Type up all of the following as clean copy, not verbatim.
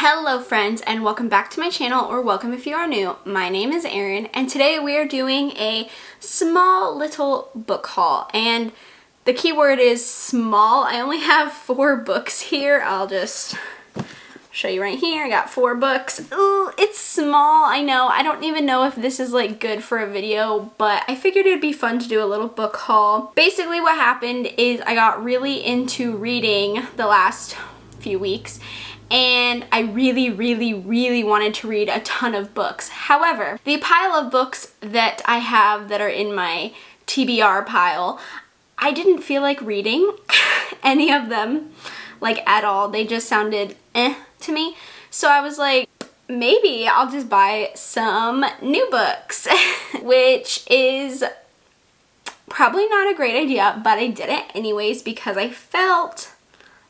Hello friends, and welcome back to my channel, or welcome if you are new. My name is Erin, and today we are doing a small little book haul, and the key word is small. I only have 4 books here. I'll just show you right here. I got 4 books. Ooh, it's small, I know. I don't even know if this is like good for a video, but I figured it'd be fun to do a little book haul. Basically what happened is I got really into reading the last few weeks, and I really wanted to read a ton of books. However, the pile of books that I have that are in my TBR pile, I didn't feel like reading any of them, like at all. They just sounded to me. So I was like, maybe I'll just buy some new books, which is probably not a great idea, but I did it anyways because I felt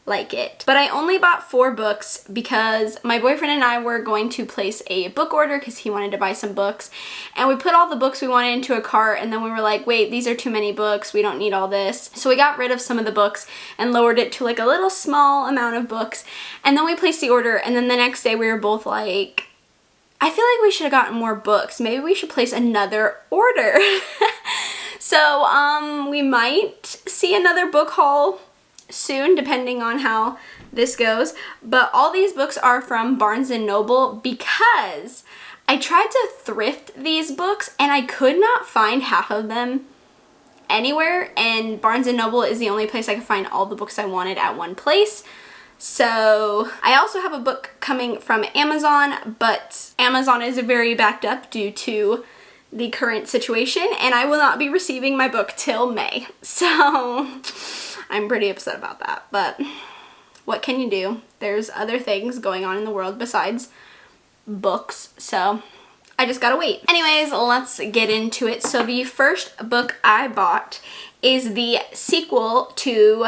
like it. But I only bought 4 books because my boyfriend and I were going to place a book order because he wanted to buy some books, and we put all the books we wanted into a cart, and then we were like, wait, these are too many books, we don't need all this. So we got rid of some of the books and lowered it to like a little small amount of books, and then we placed the order, and then the next day we were both like, I feel like we should have gotten more books. Maybe we should place another order. So we might see another book haul soon, depending on how this goes. But all these books are from Barnes & Noble because I tried to thrift these books and I could not find half of them anywhere, and Barnes & Noble is the only place I could find all the books I wanted at one place. So I also have a book coming from Amazon, but Amazon is very backed up due to the current situation, and I will not be receiving my book till May. So I'm pretty upset about that, but what can you do? There's other things going on in the world besides books, so I just gotta wait. Anyways, let's get into it. So the first book I bought is the sequel to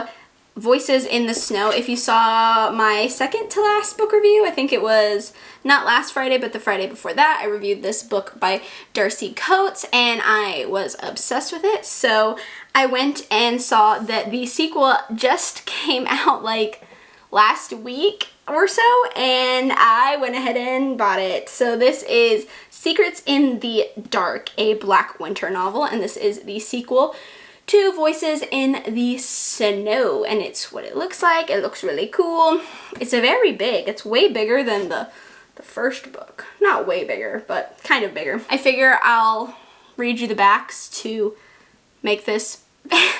Voices in the Snow. If you saw my second to last book review, I think it was not last Friday, but the Friday before that, I reviewed this book by Darcy Coates, and I was obsessed with it. So I went and saw that the sequel just came out like last week or so, and I went ahead and bought it. So this is Secrets in the Dark, a Black Winter novel, and this is the sequel to Voices in the Snow, and it's what it looks like. It looks really cool. It's a very big. It's way bigger than the first book. Not way bigger, but kind of bigger. I figure I'll read you the backs to make this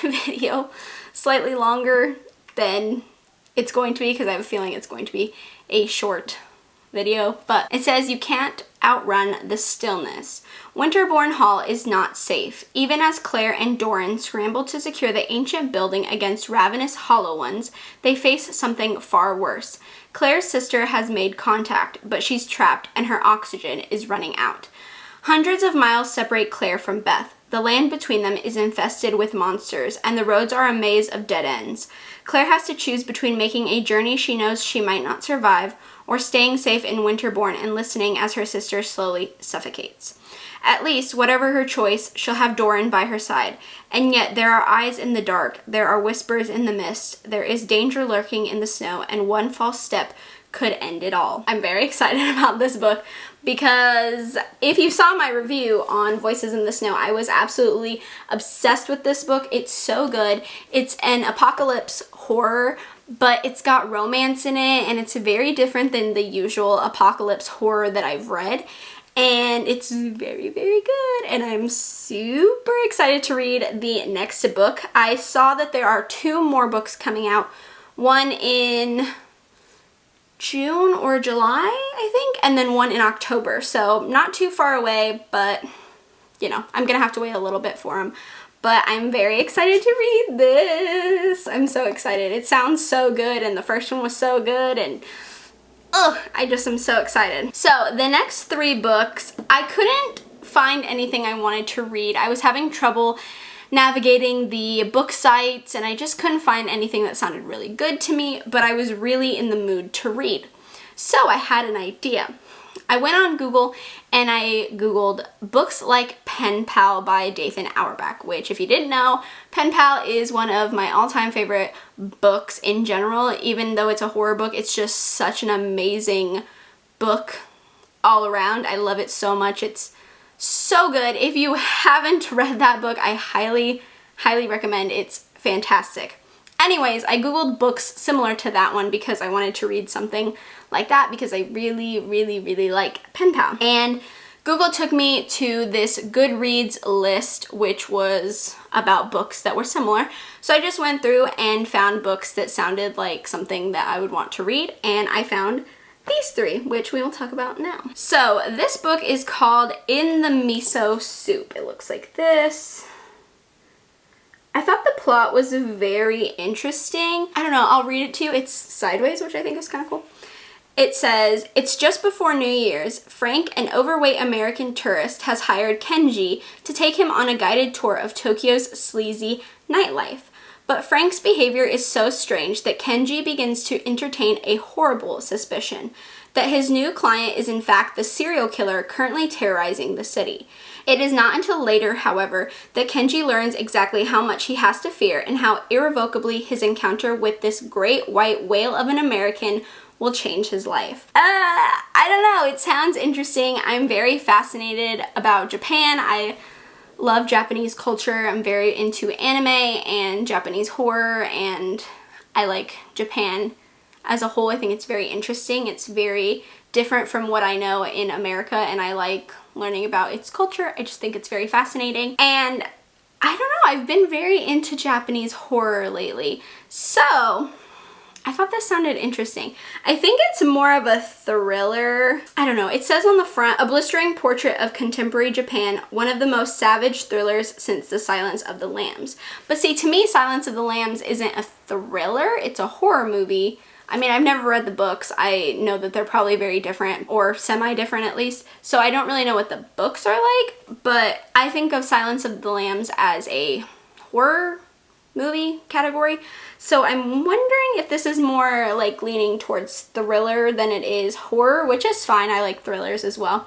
video slightly longer than it's going to be, because I have a feeling it's going to be a short video. But it says, you can't outrun the stillness. Winterbourne Hall is not safe. Even as Claire and Doran scramble to secure the ancient building against ravenous hollow ones, they face something far worse. Claire's sister has made contact, but she's trapped and her oxygen is running out. Hundreds of miles separate Claire from Beth. The land between them is infested with monsters, and the roads are a maze of dead ends. Claire has to choose between making a journey she knows she might not survive, or staying safe in Winterbourne and listening as her sister slowly suffocates. At least, whatever her choice, she'll have Doran by her side. And yet, there are eyes in the dark, there are whispers in the mist, there is danger lurking in the snow, and one false step could end it all. I'm very excited about this book because if you saw my review on Voices in the Snow, I was absolutely obsessed with this book. It's so good. It's an apocalypse horror, but it's got romance in it, and it's very different than the usual apocalypse horror that I've read. And it's very good, and I'm super excited to read the next book. I saw that there are 2 more books coming out, one in June or July, I think, and then one in October. So not too far away, but you know, I'm gonna have to wait a little bit for them. But I'm very excited to read this. I'm so excited. It sounds so good, and the first one was so good, and I just am so excited. So the next 3 books, I couldn't find anything I wanted to read. I was having trouble navigating the book sites, and I just couldn't find anything that sounded really good to me, but I was really in the mood to read. So I had an idea. I went on Google and I Googled books like Pen Pal by Dathan Auerbach, which if you didn't know, Pen Pal is one of my all-time favorite books in general. Even though it's a horror book, it's just such an amazing book all around. I love it so much. It's so good. If you haven't read that book, I highly recommend. It's fantastic. Anyways, I googled books similar to that one because I wanted to read something like that because I really like Pen Pal. And Google took me to this Goodreads list, which was about books that were similar. So I just went through and found books that sounded like something that I would want to read, and I found these three, which we will talk about now. So this book is called In the Miso Soup. It looks like this. I thought the plot was very interesting. I don't know, I'll read it to you. It's sideways, which I think is kind of cool. It says, it's just before New Year's. Frank, an overweight American tourist, has hired Kenji to take him on a guided tour of Tokyo's sleazy nightlife. But Frank's behavior is so strange that Kenji begins to entertain a horrible suspicion that his new client is in fact the serial killer currently terrorizing the city. It is not until later, however, that Kenji learns exactly how much he has to fear and how irrevocably his encounter with this great white whale of an American will change his life. I don't know, it sounds interesting. I'm very fascinated about Japan. I love Japanese culture. I'm very into anime and Japanese horror, and I like Japan as a whole. I think it's very interesting. It's very different from what I know in America, and I like learning about its culture. I just think it's very fascinating. And I don't know, I've been very into Japanese horror lately. So I thought this sounded interesting. I think it's more of a thriller. I don't know. It says on the front, a blistering portrait of contemporary Japan, one of the most savage thrillers since The Silence of the Lambs. But see, to me, Silence of the Lambs isn't a thriller. It's a horror movie. I mean, I've never read the books. I know that they're probably very different, or semi-different at least. So I don't really know what the books are like, but I think of Silence of the Lambs as a horror movie category. So I'm wondering if this is more like leaning towards thriller than it is horror, which is fine. I like thrillers as well.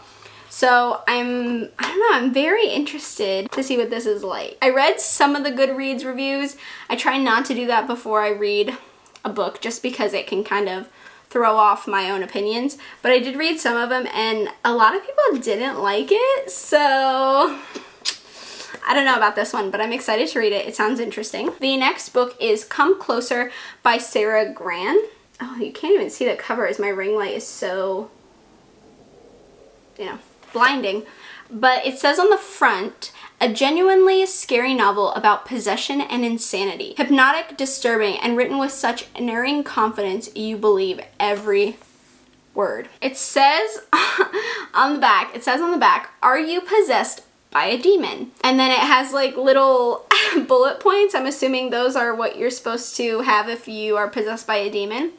So I don't know, I'm very interested to see what this is like. I read some of the Goodreads reviews. I try not to do that before I read a book just because it can kind of throw off my own opinions. But I did read some of them and a lot of people didn't like it. So I don't know about this one, but I'm excited to read it. It sounds interesting. The next book is Come Closer by Sarah Gran. Oh, you can't even see the cover as my ring light is so, blinding. But it says on the front, a genuinely scary novel about possession and insanity. Hypnotic, disturbing, and written with such unerring confidence you believe every word. It says on the back, are you possessed by a demon? And then it has like little bullet points. I'm assuming those are what you're supposed to have if you are possessed by a demon.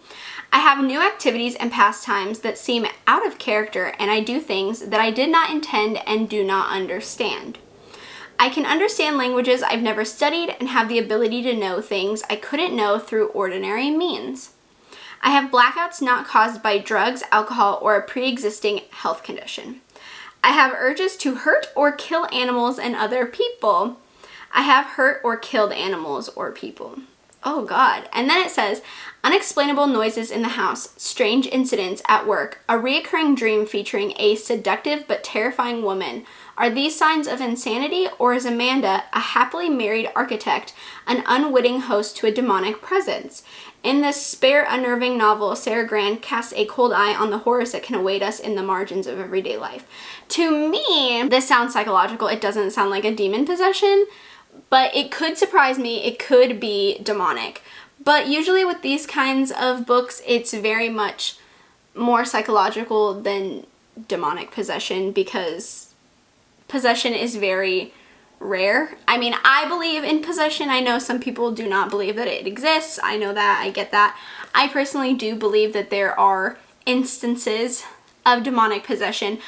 I have new activities and pastimes that seem out of character, and I do things that I did not intend and do not understand. I can understand languages I've never studied and have the ability to know things I couldn't know through ordinary means. I have blackouts not caused by drugs, alcohol, or a pre-existing health condition. I have urges to hurt or kill animals and other people. I have hurt or killed animals or people. Oh God. And then it says, unexplainable noises in the house, strange incidents at work, a reoccurring dream featuring a seductive but terrifying woman. Are these signs of insanity, or is Amanda, a happily married architect, an unwitting host to a demonic presence? In this spare, unnerving novel, Sarah Gran casts a cold eye on the horrors that can await us in the margins of everyday life. To me, this sounds psychological. It doesn't sound like a demon possession, but it could surprise me. It could be demonic. But usually with these kinds of books, it's very much more psychological than demonic possession because possession is very rare. I mean, I believe in possession. I know some people do not believe that it exists. I know that. I get that. I personally do believe that there are instances of demonic possession,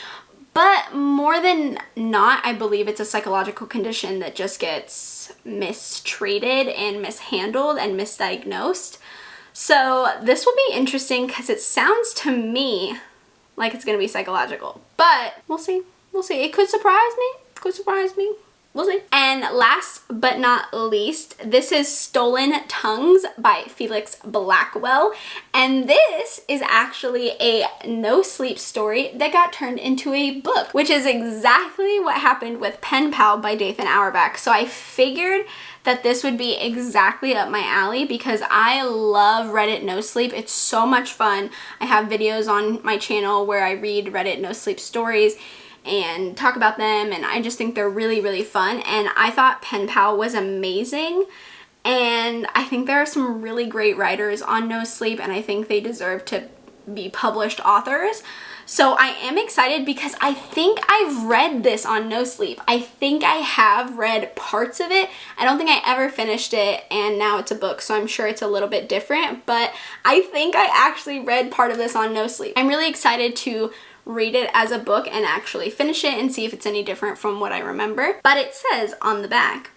but more than not, I believe it's a psychological condition that just gets mistreated and mishandled and misdiagnosed. So this will be interesting because it sounds to me like it's going to be psychological, but we'll see. We'll see. It could surprise me. Could surprise me. We'll see. And last but not least, this is Stolen Tongues by Felix Blackwell. And this is actually a no sleep story that got turned into a book, which is exactly what happened with Pen Pal by Dathan Auerbach. So I figured that this would be exactly up my alley because I love Reddit no sleep. It's so much fun. I have videos on my channel where I read Reddit no sleep stories and talk about them, and I just think they're really, really fun. And I thought Pen Pal was amazing, and I think there are some really great writers on No Sleep, and I think they deserve to be published authors. So I am excited because I think I've read this on No Sleep. I think I have read parts of it. I don't think I ever finished it, and now it's a book, so I'm sure it's a little bit different, but I think I actually read part of this on No Sleep. I'm really excited to read it as a book and actually finish it and see if it's any different from what I remember. But it says on the back,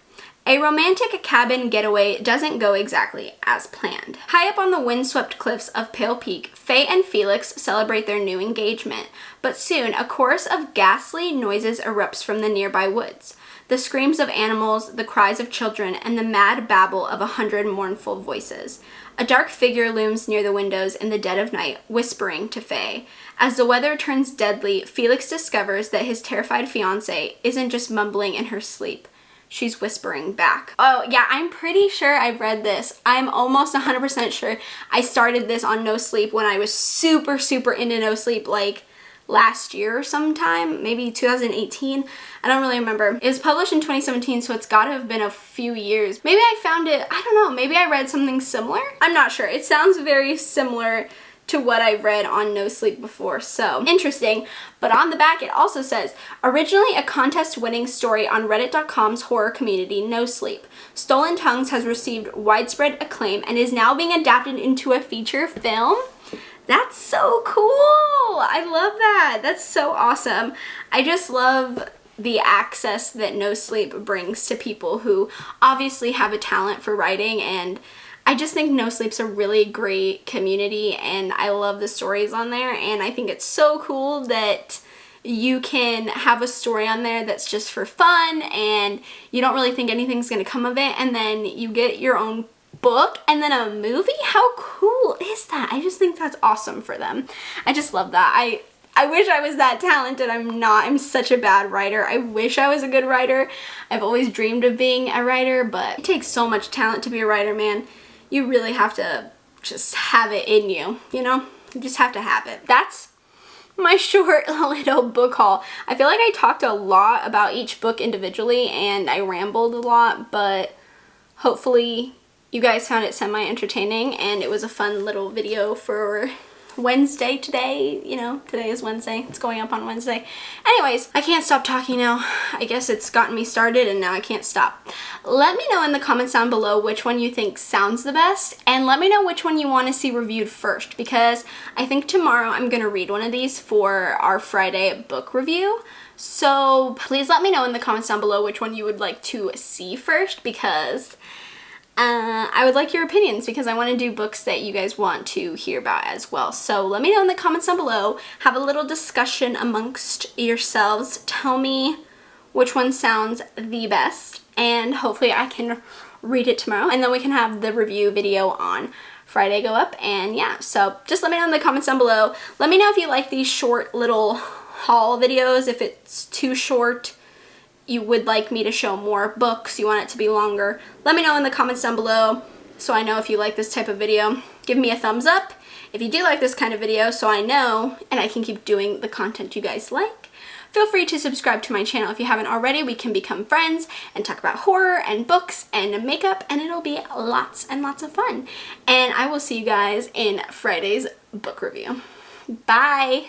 a romantic cabin getaway doesn't go exactly as planned. High up on the windswept cliffs of Pale Peak, Faye and Felix celebrate their new engagement, but soon a chorus of ghastly noises erupts from the nearby woods. The screams of animals, the cries of children, and the mad babble of 100 mournful voices. A dark figure looms near the windows in the dead of night, whispering to Faye. As the weather turns deadly, Felix discovers that his terrified fiancée isn't just mumbling in her sleep. She's whispering back. Oh, yeah, I'm pretty sure I've read this. I'm almost 100% sure I started this on No Sleep when I was super, super into No Sleep, like last year sometime, maybe 2018. I don't really remember. It was published in 2017, so it's got to have been a few years. Maybe I found it, I don't know, maybe I read something similar? I'm not sure. It sounds very similar to what I've read on No Sleep before, so interesting. But on the back it also says, originally a contest-winning story on Reddit.com's horror community, No Sleep, Stolen Tongues has received widespread acclaim and is now being adapted into a feature film. That's so cool! I love that. That's so awesome. I just love the access that No Sleep brings to people who obviously have a talent for writing, and I just think No Sleep's a really great community, and I love the stories on there, and I think it's so cool that you can have a story on there that's just for fun and you don't really think anything's gonna come of it, and then you get your own book and then a movie. How cool is that? I just think that's awesome for them. I just love that. I wish I was that talented. I'm not. I'm such a bad writer. I wish I was a good writer. I've always dreamed of being a writer, but it takes so much talent to be a writer, man. You really have to just have it in you, you know? You just have to have it. That's my short little book haul. I feel like I talked a lot about each book individually and I rambled a lot, but hopefully you guys found it semi-entertaining and it was a fun little video for Wednesday today. You know, today is Wednesday. It's going up on Wednesday. Anyways, I can't stop talking now. I guess it's gotten me started and now I can't stop. Let me know in the comments down below which one you think sounds the best, and let me know which one you want to see reviewed first, because I think tomorrow I'm going to read one of these for our Friday book review. So please let me know in the comments down below which one you would like to see first, because I would like your opinions, because I want to do books that you guys want to hear about as well. So let me know in the comments down below. Have a little discussion amongst yourselves. Tell me which one sounds the best, and hopefully I can read it tomorrow, and then we can have the review video on Friday go up. And yeah, so just let me know in the comments down below. Let me know if you like these short little haul videos. If it's too short, you would like me to show more books, you want it to be longer, let me know in the comments down below so I know if you like this type of video. Give me a thumbs up if you do like this kind of video so I know and I can keep doing the content you guys like. Feel free to subscribe to my channel if you haven't already. We can become friends and talk about horror and books and makeup, and it'll be lots and lots of fun. And I will see you guys in Friday's book review. Bye!